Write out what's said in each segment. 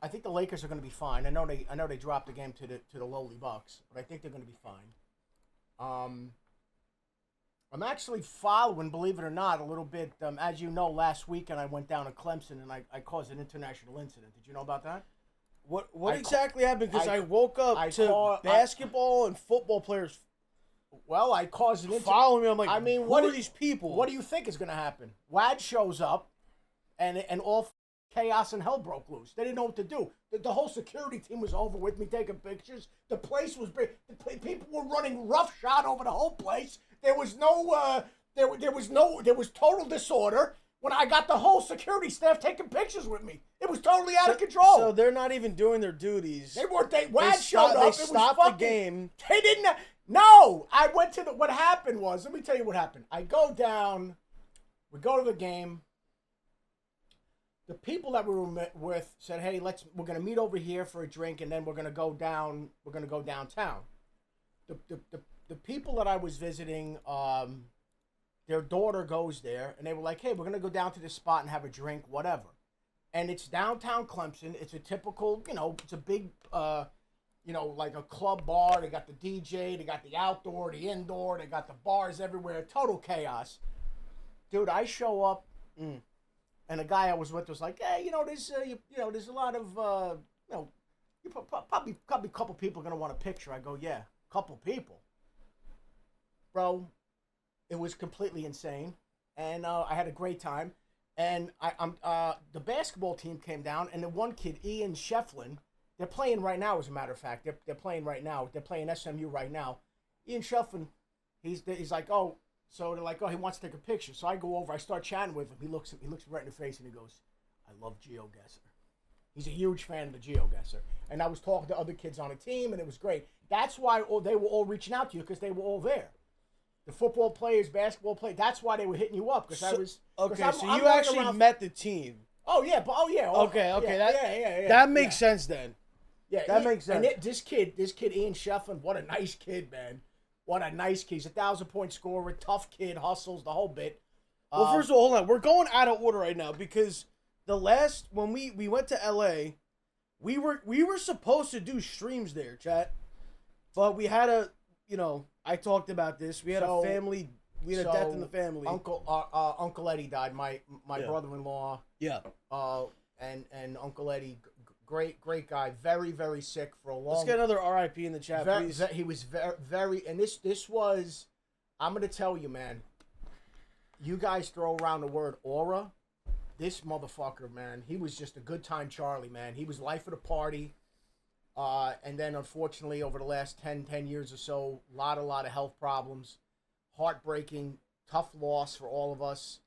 I think the Lakers are going to be fine. I know they dropped the game to the lowly Bucks, but I think they're going to be fine. I'm actually following, believe it or not, a little bit. As you know, last weekend I went down to Clemson and I caused an international incident. Did you know about that? What exactly happened? Because I woke up to basketball and football players. Well, I caused an incident. Following me, I'm like, I mean, what are these people? What do you think is going to happen? Wad shows up, and all chaos and hell broke loose. They didn't know what to do. The whole security team was over with me taking pictures. The place was big. People were running roughshod over the whole place. There was total disorder. When I got the whole security staff taking pictures with me, it was totally out of control. So they're not even doing their duties. They weren't. Wad showed up. They stopped the game. They didn't. No, I went to what happened was, let me tell you what happened. I go down, we go to the game. The people that we were with said, hey, we're going to meet over here for a drink, and then we're going to go downtown. The people that I was visiting, their daughter goes there, and they were like, hey, we're going to go down to this spot and have a drink, whatever. And it's downtown Clemson. It's a typical, it's a big, like a club bar. They got the DJ, they got the outdoor, the indoor, they got the bars everywhere. Total chaos. Dude, I show up, and the guy I was with was like, hey, there's a lot of, probably a couple people going to want a picture. I go, yeah, couple people. Bro, it was completely insane, and I had a great time. And the basketball team came down, and the one kid, 𝗟𝗀𝗀𝗋𝗀, they're playing right now, as a matter of fact. They're playing right now. They're playing SMU right now. 𝗟𝗀𝗀𝗋𝗀, he's like, oh, so they're like, oh, he wants to take a picture. So I go over, I start chatting with him. He looks right in the face, and he goes, I love 𝗟𝗀𝗃𝗧𝗍. He's a huge fan of the 𝗟𝗀𝗃𝗧𝗍. And I was talking to other kids on the team, and it was great. That's why they were all reaching out to you, because they were all there. The football players, basketball players, that's why they were hitting you up, because I was... Okay, so you actually met the team. Oh, yeah. Okay. That makes sense then. Yeah, that makes sense. And this kid, 𝗟𝗀𝗀𝗋𝗀𝗀, what a nice kid, man. What a nice kid. He's a 1,000-point scorer, tough kid, hustles, the whole bit. Well, first of all, hold on. We're going out of order right now, because when we went to LA, we were supposed to do streams there, chat. But we had I talked about this. We had a family. We had a death in the family. Uncle Eddie died. My brother-in-law. Yeah. And Uncle Eddie, great guy. Very, very sick for a long. Let's get another RIP in the chat, please. He was very. And this was. I'm gonna tell you, man. You guys throw around the word aura. This motherfucker, man. He was just a good time, Charlie, man. He was life of the party. And then, unfortunately, over the last 10 years or so, a lot of health problems. Heartbreaking, tough loss for all of us.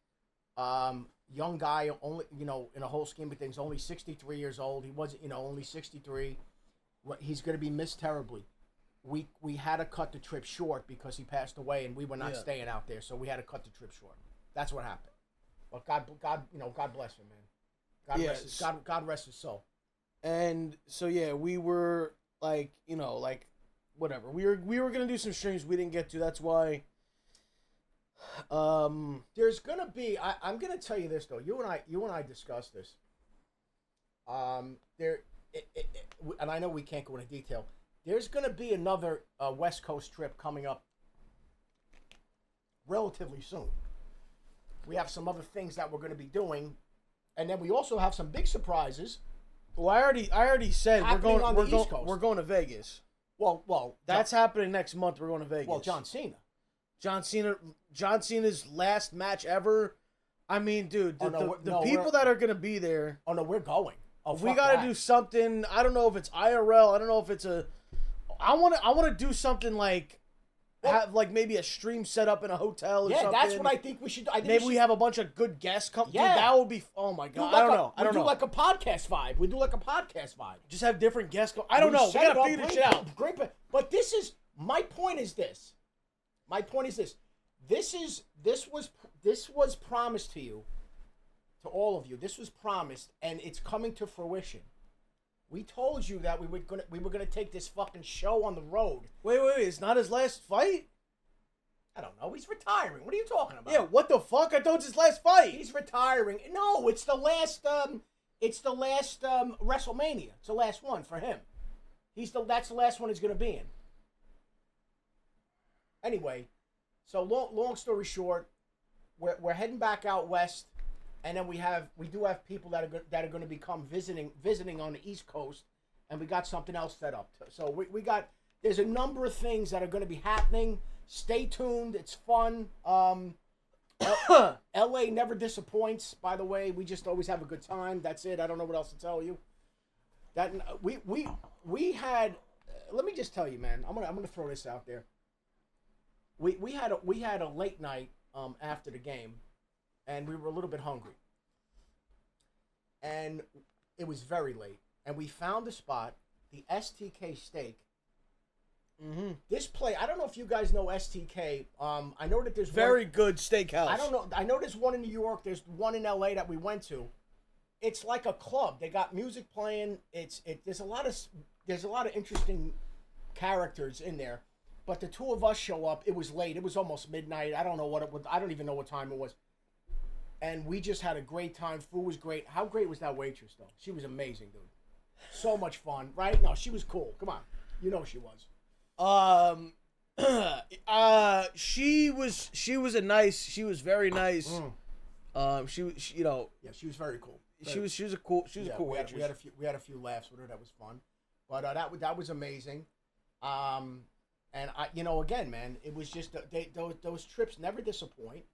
Young guy, only, in a whole scheme of things, only 63 years old. He wasn't, only 63. He's going to be missed terribly. We had to cut the trip short because he passed away, and we were not staying out there, so we had to cut the trip short. That's what happened. But God bless him, man. God rest his soul. And so we were like, whatever. We were gonna do some streams we didn't get to. That's why. There's gonna be. I'm gonna tell you this though. You and I discussed this. And I know we can't go into detail. There's gonna be another West Coast trip coming up relatively soon. We have some other things that we're gonna be doing, and then we also have some big surprises. Well, I already said we're going to Vegas. Well, that's happening next month. We're going to Vegas. Well, John Cena's last match ever. I mean, dude, the people that are going to be there. Oh no, we're going. Oh, we got to do something. I don't know if it's IRL. I don't know if it's a. I want to do something like. Have maybe a stream set up in a hotel or something. Yeah, that's what I think we should do. Maybe we have a bunch of good guests come. Yeah. Dude, that would be. Oh my god, I don't know. Like a podcast vibe. We do like a podcast vibe. Just have different guests go. I don't know. We gotta figure this shit out. Great, but this is my point. Is this? My point is this. This was promised to you, to all of you. This was promised, and it's coming to fruition. We told you that we were gonna take this fucking show on the road. Wait! It's not his last fight? I don't know. He's retiring. What are you talking about? Yeah, what the fuck? I thought it was his last fight. He's retiring. No, it's the last. It's the last WrestleMania. It's the last one for him. That's the last one he's gonna be in. Anyway, so long story short, we're heading back out west, and then we do have people that are going to become visiting on the East Coast, and we got something else set up. So we got, there's a number of things that are going to be happening. Stay tuned. It's fun. LA never disappoints. By the way, we just always have a good time. That's it. I don't know what else to tell you. That we had. Let me just tell you, man. I'm gonna throw this out there. We had a late night after the game, and we were a little bit hungry, and it was very late, and we found a spot, the STK Steak. Mm-hmm. This place, I don't know if you guys know STK. I know that there's very good steakhouse. I don't know. I know there's one in New York. There's one in LA that we went to. It's like a club. They got music playing. There's a lot of interesting characters in there. But the two of us show up. It was late. It was almost midnight. I don't know what it was. I don't even know what time it was. And we just had a great time. Food was great. How great was that waitress, though? She was amazing, dude. So much fun, right? No, she was cool. Come on. You know she was. She was very nice. She Yeah, she was very cool. She was a cool waitress. We had a few laughs with her. That was fun. But that was amazing. And again, man, it was just those trips never disappoint.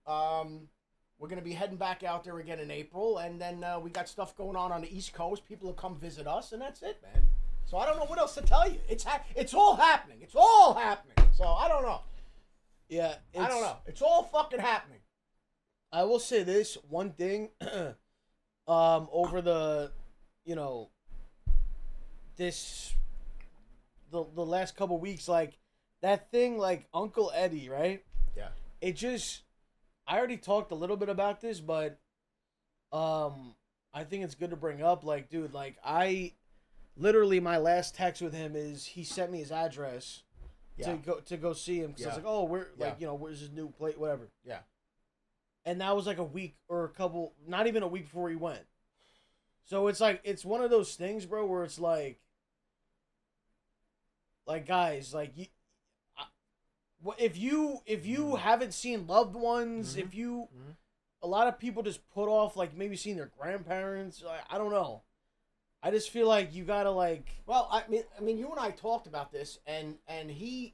We're gonna be heading back out there again in April, and then we got stuff going on the East Coast. People will come visit us, and that's it, man. So I don't know what else to tell you. It's all happening. It's all happening. So I don't know. Yeah, I don't know. It's all fucking happening. I will say this one thing. Over the last couple weeks, like that thing, like Uncle Eddie, right? Yeah. I already talked a little bit about this, but I think it's good to bring up. Like, dude, like literally my last text with him is he sent me his address to go see him because I was like, oh, where's his new plate, whatever. Yeah. And that was like a week or a couple, not even a week before he went. So it's like, it's one of those things, bro, where it's like guys, like if you haven't seen loved ones, a lot of people just put off like maybe seeing their grandparents. I don't know. I just feel like you gotta like. Well, I mean, you and I talked about this, and he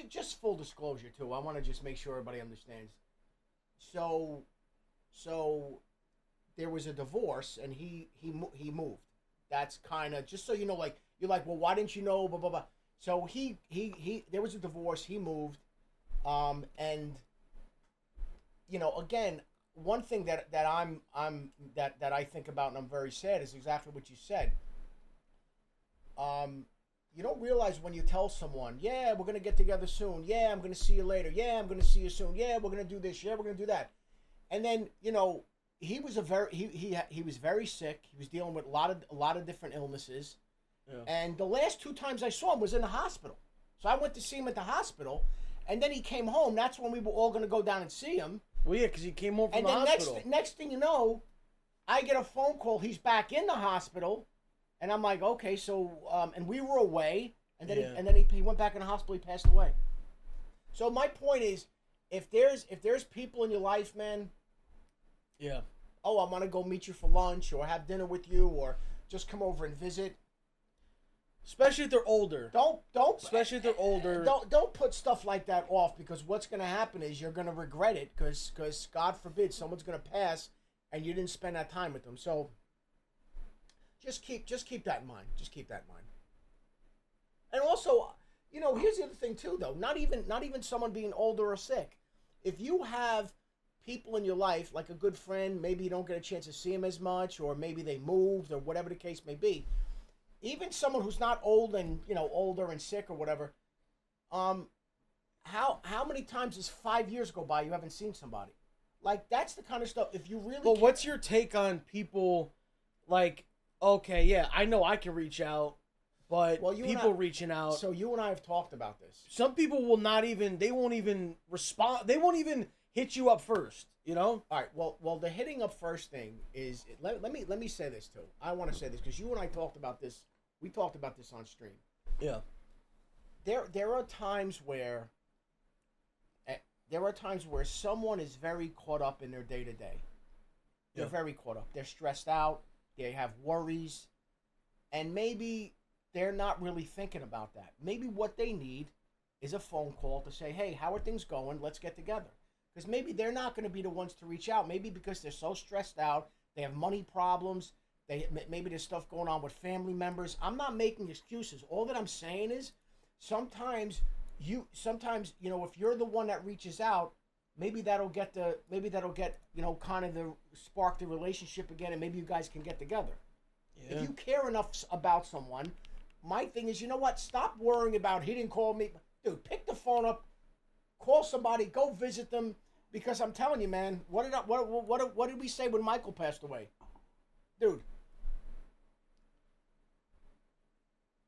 just full disclosure too. I want to just make sure everybody understands. So there was a divorce, and he moved. That's kind of just so you know. Like you're like, well, why didn't you know? Blah blah blah. So he there was a divorce. He moved, and again. One thing that I think about and I'm very sad is exactly what you said. You don't realize when you tell someone, yeah, we're gonna get together soon. Yeah, I'm gonna see you later. Yeah, I'm gonna see you soon. Yeah, we're gonna do this. Yeah, we're gonna do that. And then he was he was very sick. He was dealing with a lot of different illnesses. Yeah. And the last 2 times I saw him was in the hospital. So I went to see him at the hospital, and then he came home. That's when we were all gonna go down and see him. Well, yeah, because he came home from the hospital. And then next thing you know, I get a phone call. He's back in the hospital, and I'm like, okay, so and we were away, and then he went back in the hospital. He passed away. So my point is, if there's people in your life, man. Yeah. Oh, I want to go meet you for lunch, or have dinner with you, or just come over and visit. Especially if they're older. Especially if they're older. Don't put stuff like that off, because what's going to happen is you're going to regret it, because God forbid someone's going to pass and you didn't spend that time with them. So just keep that in mind. Just keep that in mind. And also, here's the other thing too, though. Not even someone being older or sick. If you have people in your life, like a good friend, maybe you don't get a chance to see them as much, or maybe they moved, or whatever the case may be. Even someone who's not old and older and sick or whatever, how many times does 5 years go by you haven't seen somebody? Like, that's the kind of stuff. If you really, but what's your take on people? Like, okay, yeah, I know I can reach out, but people reaching out. So you and I have talked about this. Some people will not even. They won't even respond. They won't even hit you up first. You know? All right. Well, the hitting up first thing is let me say this too. I want to say this because you and I talked about this. We talked about this on stream. Yeah. There are times where someone is very caught up in their day to day. They're very caught up. They're stressed out. They have worries, and maybe they're not really thinking about that. Maybe what they need is a phone call to say, "Hey, how are things going? Let's get together." Because maybe they're not going to be the ones to reach out. Maybe because they're so stressed out, they have money problems. Maybe there's stuff going on with family members. I'm not making excuses. All that I'm saying is, sometimes you know, if you're the one that reaches out, maybe that'll get you know, kind of the spark the relationship again, and maybe you guys can get together. Yeah. If you care enough about someone, my thing is, you know what? Stop worrying about he didn't call me. Dude, pick the phone up, call somebody, go visit them. Because I'm telling you, man, what did we say when Michael passed away? Dude,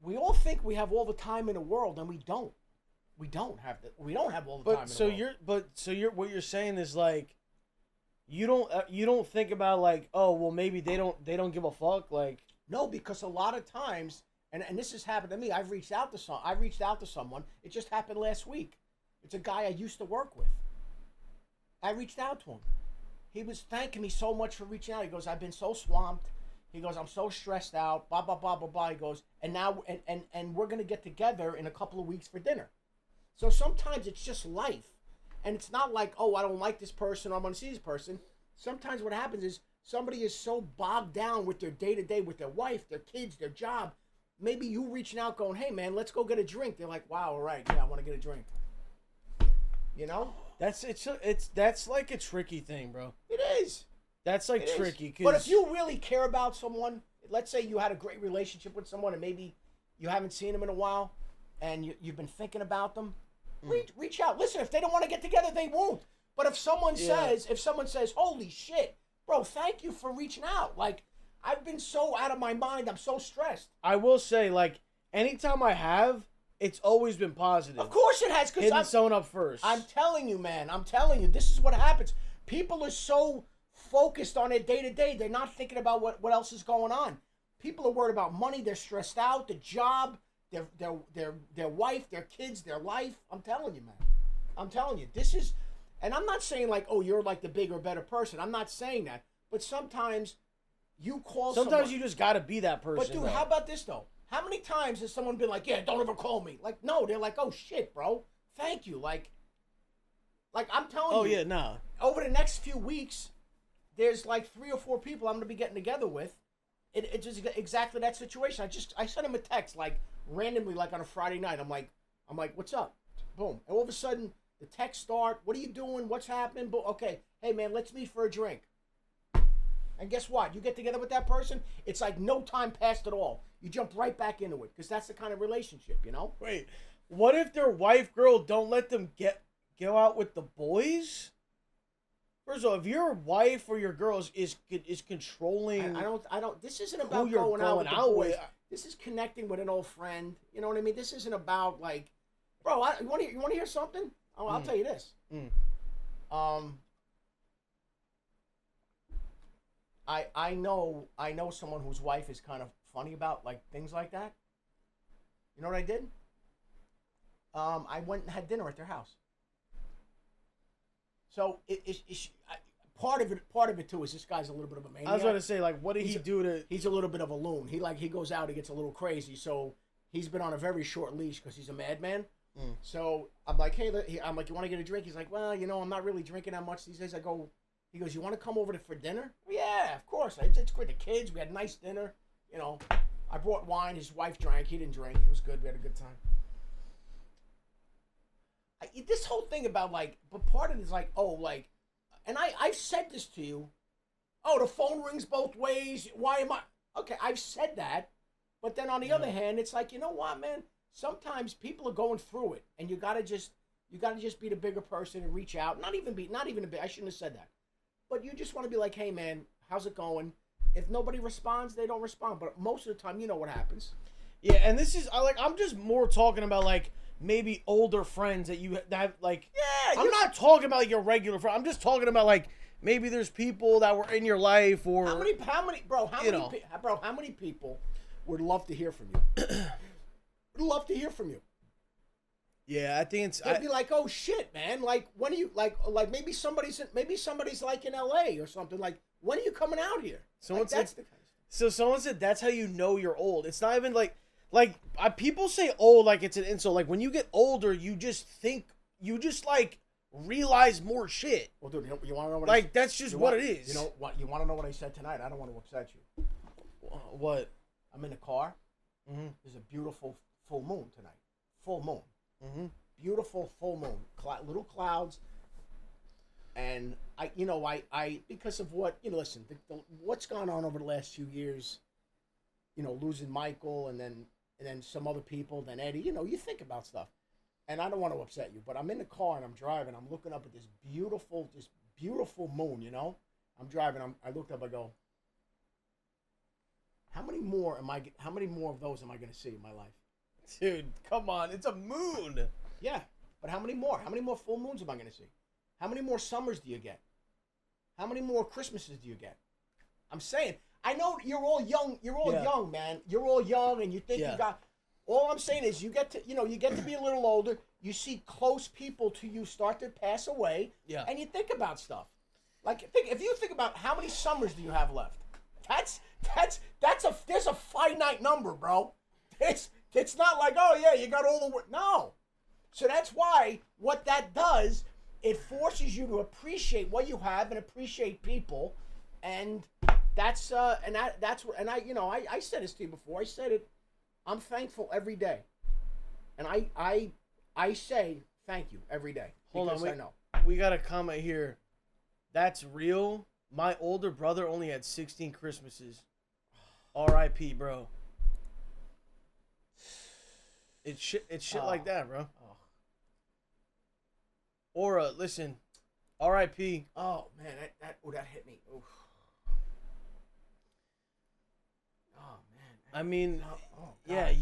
we all think we have all the time in the world, and we don't. We don't have all the time in the world. So what you're saying is like, you don't think about like, oh well, maybe they don't give a fuck, like. No, because a lot of times, and this has happened to me. I've reached out to someone. It just happened last week. It's a guy I used to work with. I reached out to him. He was thanking me so much for reaching out. He goes, "I've been so swamped." He goes, "I'm so stressed out." Blah blah blah blah blah. He goes, "And now and we're gonna get together in a couple of weeks for dinner." So sometimes it's just life, and it's not like, oh, I don't like this person, or I'm gonna see this person. Sometimes what happens is somebody is so bogged down with their day to day, with their wife, their kids, their job. Maybe you reaching out, going, "Hey man, let's go get a drink." They're like, "Wow, all right, yeah, I want to get a drink." You know? That's like a tricky thing, bro. It is. That's like tricky. But if you really care about someone, let's say you had a great relationship with someone and maybe you haven't seen them in a while and you've been thinking about them, reach out. Listen, if they don't want to get together, they won't. But if someone says, "Holy shit, bro, thank you for reaching out. Like, I've been so out of my mind. I'm so stressed." I will say, like, anytime I have, it's always been positive. Of course it has. Hitting someone up first. I'm telling you, man. I'm telling you. This is what happens. People are so focused on their day-to-day. They're not thinking about what else is going on. People are worried about money. They're stressed out. The job, their wife, their kids, their life. I'm telling you, man. I'm telling you. This is... And I'm not saying like, oh, you're like the bigger, better person. I'm not saying that. But sometimes you call Sometimes you just got to be that person. But, dude, how about this, though? How many times has someone been like, "Yeah, don't ever call me"? Like, no, they're like, "Oh shit, bro, thank you." Like I'm telling you. Oh yeah, nah. Over the next few weeks, there's like 3 or 4 people I'm gonna be getting together with. It's just exactly that situation. I sent him a text like randomly, like on a Friday night. I'm like, "What's up?" Boom, and all of a sudden the texts start. "What are you doing? What's happening?" But okay, hey man, let's meet for a drink. And guess what? You get together with that person, it's like no time passed at all. You jump right back into it because that's the kind of relationship, you know? Wait, what if their wife, girl, don't let them go out with the boys? First of all, if your wife or your girl is controlling, I don't. This isn't about going out with the boys. This is connecting with an old friend. You know what I mean? This isn't about like, bro. You want to hear something? I'll tell you this. I know someone whose wife is kind of funny about like things like that. You know what I did? I went and had dinner at their house. So part of it too is this guy's a little bit of a maniac. I was going to say, like, what did he do to? He's a little bit of a loon. He goes out, he gets a little crazy. So he's been on a very short leash because he's a madman. So I'm like, hey, you want to get a drink? He's like, well, you know, I'm not really drinking that much these days. He goes, you want to come over for dinner? Yeah, of course. It's great. The kids, we had a nice dinner. You know, I brought wine. His wife drank. He didn't drink. It was good. We had a good time. This whole thing about like, but part of it is like, oh, like, and I've said this to you. Oh, the phone rings both ways. Why am I? Okay, I've said that. But then on the other hand, it's like, you know what, man? Sometimes people are going through it, and you gotta just be the bigger person and reach out. Not even a bit. I shouldn't have said that. But you just want to be like, hey, man, how's it going? If nobody responds, they don't respond. But most of the time, you know what happens. Yeah, and this is I'm just more talking about like maybe older friends that you have, like, Yeah, I'm not talking about like your regular friend. I'm just talking about like maybe there's people that were in your life or how many people would love to hear from you? Would love to hear from you. Yeah, I think it's. They'd be like, "Oh shit, man! Like, when are you like maybe somebody's like in L.A. or something. Like, when are you coming out here?" Someone like, said, so someone said that's how you know you're old. It's not even like people say old like it's an insult. Like when you get older, you just like realize more shit. Well, dude, you want to know what? Like that's just what it is. You know what? You want to know what I said tonight? I don't want to upset you. What? I'm in the car. Mm-hmm. There's a beautiful full moon tonight. Full moon. Mm-hmm. Beautiful full moon. Little clouds. And I because of what listen, what's gone on over the last few years. Losing Michael and then some other people, then Eddie. You think about stuff. And I don't want to upset you, but I'm in the car and I'm driving. I'm looking up at this beautiful moon. I'm driving. I looked up. I go, how many more of those am I going to see in my life? Dude, come on. It's a moon. Yeah, but how many more? How many more full moons am I going to see? How many more summers do you get? How many more Christmases do you get? I'm saying, I know you're all young. You're all young, man. You're all young, and you think you got. All I'm saying is, you get to be a little older. You see close people to you start to pass away, and you think about stuff. Like, if you think about how many summers do you have left? There's a finite number, bro. It's not like, oh yeah, you got all the work. No. So that's why what that does, it forces you to appreciate what you have and appreciate people, and I said this to you before. I said it. I'm thankful every day, and I say thank you every day. Hold on, I know. We got a comment here. That's real. My older brother only had 16 Christmases. R.I.P. bro. It's shit like that, bro. Oh. Aura, listen. R.I.P. Oh man, that hit me. Oof. Oh man. I mean, God.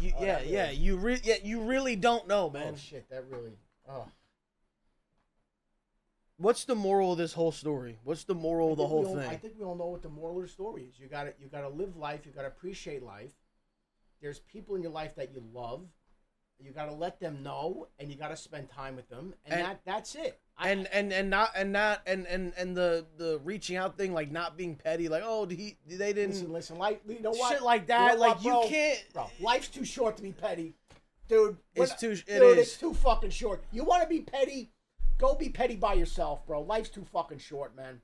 you really don't know, man. Oh shit, that really. Oh. What's the moral of this whole story? What's the moral of the whole thing? I think we all know what the moral of the story is. You gotta live life. You gotta appreciate life. There's people in your life that you love. You gotta let them know, and you gotta spend time with them, and that's it. And the reaching out thing, like not being petty, like they didn't listen. Like, you know what? Shit like that, like bro? you can't. Bro, life's too short to be petty, dude. It's too fucking short. You want to be petty? Go be petty by yourself, bro. Life's too fucking short, man.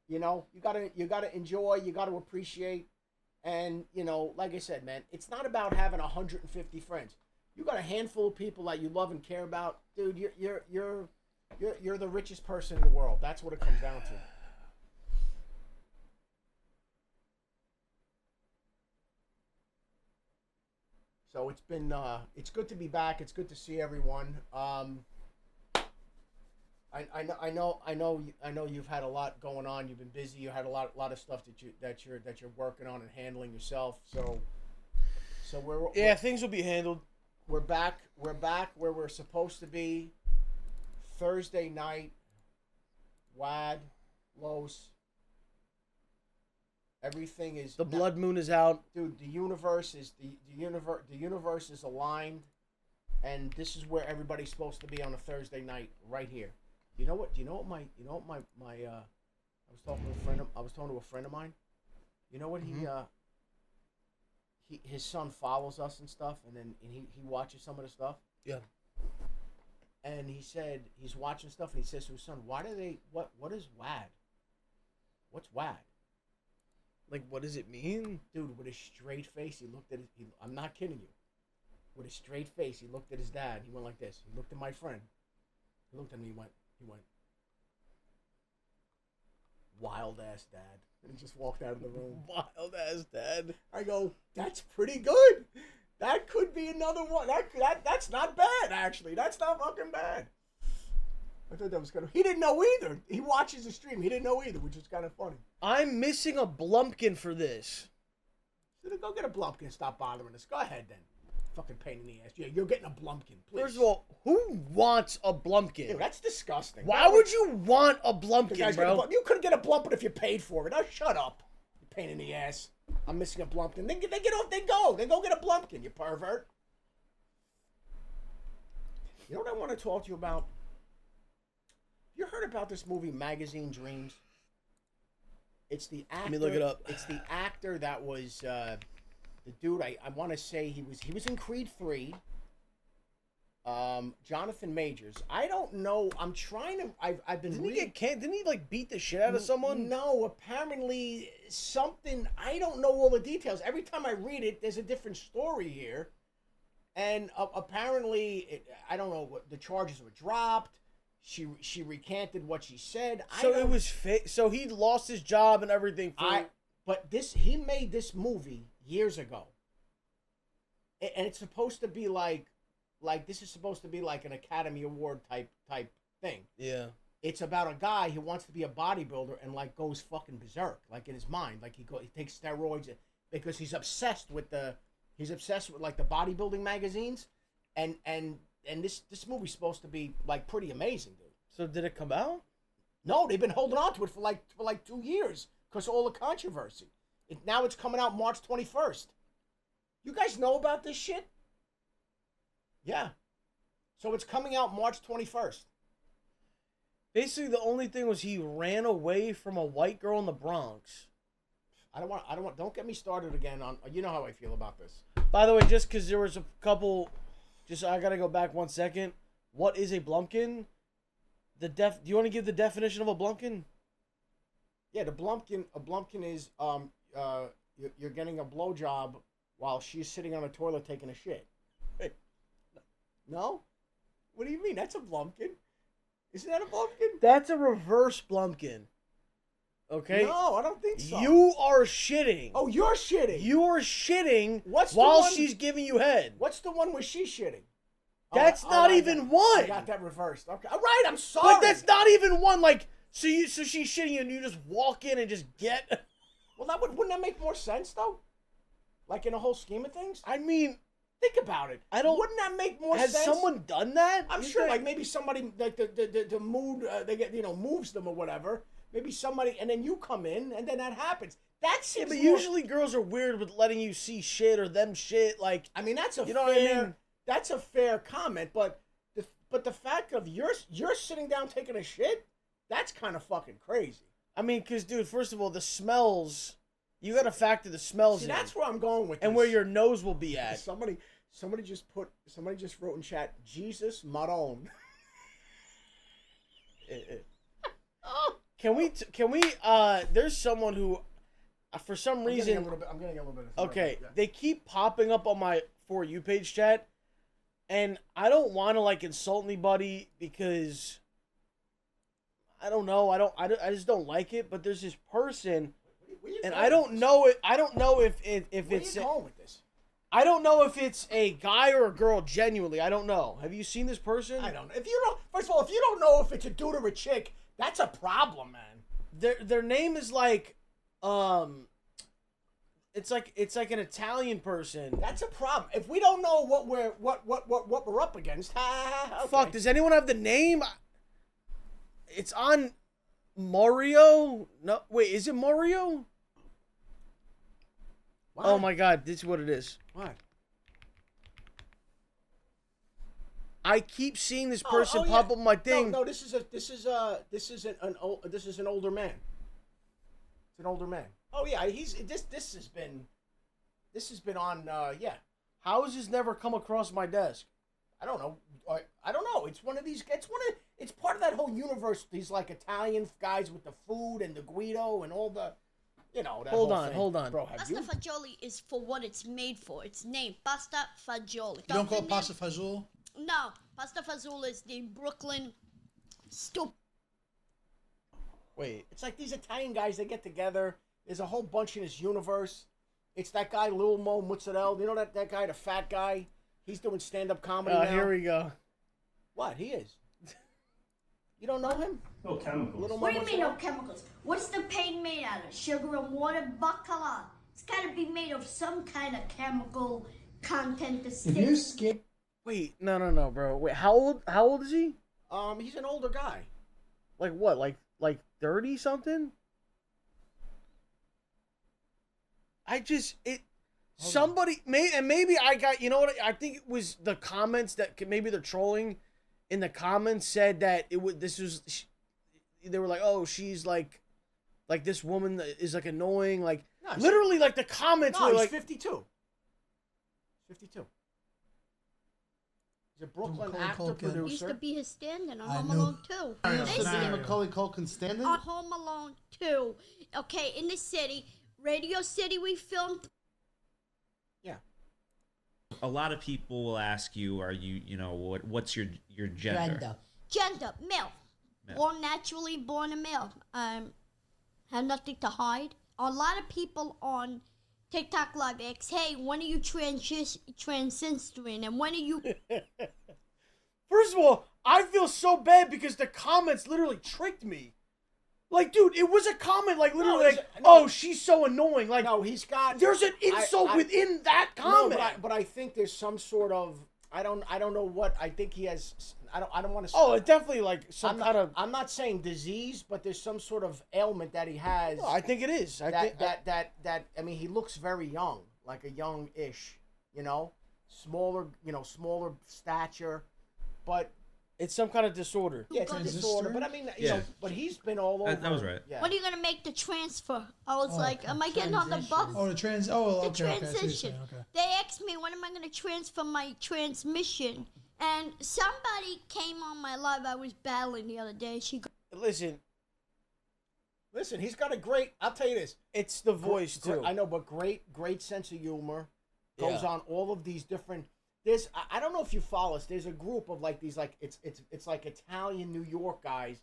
You gotta enjoy. You gotta appreciate, and like I said, man, it's not about having 150 friends. You got a handful of people that you love and care about, dude. You're the richest person in the world. That's what it comes down to. So it's been it's good to be back. It's good to see everyone. I know you've had a lot going on. You've been busy. You had a lot of stuff that you're working on and handling yourself. So things will be handled. We're back where we're supposed to be. Thursday night, Wad, Los. Everything is the blood moon is out, dude. The universe is the universe is aligned, and this is where everybody's supposed to be on a Thursday night, right here. You know what? I was talking to a friend of mine. You know what? His son follows us and stuff, and he watches some of the stuff. Yeah. And he said he's watching stuff, and he says to his son, what is WAD? What's WAD? Like, what does it mean? Dude, with a straight face, he looked at I'm not kidding you. With a straight face, he looked at his dad. He went like this. He looked at my friend. He looked at me, he went, wild ass dad. And he just walked out of the room. Wild ass dad. I go, that's pretty good. That could be another one. That's not bad, actually. That's not fucking bad. I thought that was kind of... He didn't know either. He watches the stream. He didn't know either, which is kind of funny. I'm missing a Blumpkin for this. So go get a Blumpkin and stop bothering us. Go ahead, then. Fucking pain in the ass. Yeah, you're getting a Blumpkin, please. First of all, who wants a Blumpkin? Dude, that's disgusting. Why would you want a Blumpkin, bro? You couldn't get a Blumpkin if you paid for it. Now shut up. You pain in the ass. I'm missing a Blumpkin. They get off. They go get a Blumpkin. You pervert. You know what I want to talk to you about? You heard about this movie, Magazine Dreams? It's the actor. Let me look it up. It's the actor that was the dude. I want to say he was in Creed 3. Jonathan Majors. I don't know. I'm trying to. I've been. Didn't he like beat the shit out of someone? No, apparently something. I don't know all the details. Every time I read it, there's a different story here, and apparently, I don't know what the charges were dropped. She recanted what she said. So it was so he lost his job and everything. But he made this movie years ago, and it's supposed to be like this is supposed to be like an Academy Award type thing. Yeah. It's about a guy who wants to be a bodybuilder and like goes fucking berserk, like in his mind, like he takes steroids because he's obsessed with like the bodybuilding magazines, and this movie's supposed to be like pretty amazing, dude. So did it come out? No, they've been holding on to it for like 2 years because of all the controversy. Now it's coming out March 21st. You guys know about this shit? Yeah. So it's coming out March 21st. Basically, the only thing was he ran away from a white girl in the Bronx. Don't get me started again on, you know how I feel about this. By the way, just because there was a couple, I gotta go back 1 second. What is a Blumpkin? Do you want to give the definition of a Blumpkin? Yeah, a Blumpkin is you're getting a blowjob while she's sitting on a toilet taking a shit. No? What do you mean? That's a Blumpkin. Isn't that a Blumpkin? That's a reverse Blumpkin. Okay? No, I don't think so. You are shitting. Oh, you're shitting. You are shitting while she's giving you head. What's the one where she's shitting? That's not even one. I got that reversed. Okay. All right, I'm sorry. But that's not even one. Like, so she's shitting and you just walk in and just get. Well, wouldn't that make more sense though? Like in a whole scheme of things? I mean, think about it. Wouldn't that make more sense? Has someone done that? I'm sure. Like maybe somebody, like the mood, they get moves them or whatever. Maybe somebody, and then you come in, and then that happens. That's it. Yeah, but usually girls are weird with letting you see shit or them shit. Like, I mean, that's a know what I mean? That's a fair comment, but the fact of you're sitting down taking a shit, that's kind of fucking crazy. I mean, because dude, first of all, the smells. You got to factor the smells in. That's where I'm going with this. And where your nose will be at. Somebody just wrote in chat, Jesus Maron. Can we there's someone who for some reason I'm getting a little bit of okay, yeah. They keep popping up on my For You page, chat, and I don't want to like insult anybody because I don't know, I just don't like it, but there's this person and I don't know if it's going with this? I don't know if it's a guy or a girl genuinely. I don't know. Have you seen this person? I don't know. First of all, if you don't know if it's a dude or a chick, that's a problem, man. Their name is like it's like an Italian person. That's a problem. If we don't know what we're up against, okay. Fuck, does anyone have the name? It's on Mario. No, wait, is it Mario? What? Oh my god, this is what it is. What? I keep seeing this person pop up on my thing. No, this is an older man. It's an older man. Oh yeah, this has been on yeah. How has this never come across my desk? I don't know. It's one of these. It's part of that whole universe. These like Italian guys with the food and the Guido and all the, that hold on. Bro, pasta fagioli is for what it's made for. It's named pasta fagioli. You don't call it pasta fagioli? No, pasta fagioli is the Brooklyn stupid. Wait, it's like these Italian guys. They get together. There's a whole bunch in this universe. It's that guy Lil Mo Mozzarella. You know that guy, the fat guy. He's doing stand-up comedy now. Here we go. What? He is. You don't know him? No chemicals. What do you mean no chemicals? What's the paint made out of? Sugar and water, bacala. It's got to be made of some kind of chemical content to If stick. you're scared, Wait, no, bro. Wait, how old is he? He's an older guy. Like what? Like 30 something? Somebody maybe I got, you know what, I think it was the comments that maybe they're trolling in the comments said that they were like, oh, she's like this woman that is like annoying, like No, literally like the comments No, were he's like 52. 52. He's a Brooklyn Macaulay actor, Culkin. Used to producer. be his stand-in on I Home know. Alone 2. I They know. see Scenario. him Macaulay Culkin standing? on Home Alone 2. Okay, in the city, Radio City, we filmed. Yeah. A lot of people will ask you, "Are you know, what's your gender?" Gender, male. Male. Born naturally, born a male. Have nothing to hide. A lot of people on TikTok Live ask, hey, when are you transgendering? And when are you... First of all, I feel so bad because the comments literally tricked me. Like, dude, it was a comment like literally oh, she's so annoying. Like, No, he's got. there's an insult within that No, comment. but I think there's some sort of. I don't know what. I think he has. I don't want to. Oh, it's definitely like some kind of. I'm not saying disease, but there's some sort of ailment that he has. No, I think it is. I mean, he looks very young, like a young-ish, smaller stature, but it's some kind of disorder. yeah, it's a disorder. But I mean, you know, but he's been all over. That was right. Yeah. When are you going to make the transfer? I was like, am I getting on the bus? oh, the okay, The okay, I see what you're transition. saying, okay. They asked me when am I going to transfer my transmission, and somebody came on my live. I was battling the other day. She goes, Listen, He's got a great. I'll tell you this. it's the voice too. I know, but great sense of humor. Goes Yeah. on all of these different. I don't know if you follow us. There's a group of like these it's like Italian New York guys,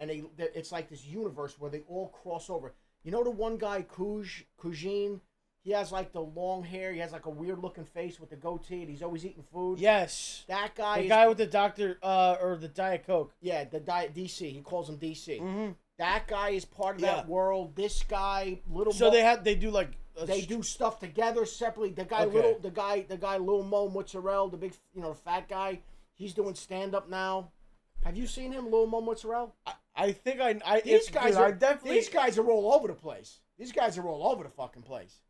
and it's like this universe where they all cross over. You know the one guy 𝗟𝗀𝗀𝗪𝗓? He has like the long hair. He has like a weird looking face with the goatee, and he's always eating food. Yes. That guy. The guy with the doctor or the Diet Coke. Yeah, the DC. He calls him DC. Mm-hmm. That guy is part of Yeah. that world. This guy, little. So Mo, they do like they do stuff together separately. The guy, Okay. the guy, Lil Mo Mozzarella, the big, the fat guy. He's doing stand up now. Have you seen him, Lil Mo Mozzarella? I think These guys are definitely. These guys are all over the place. These guys are all over the fucking place.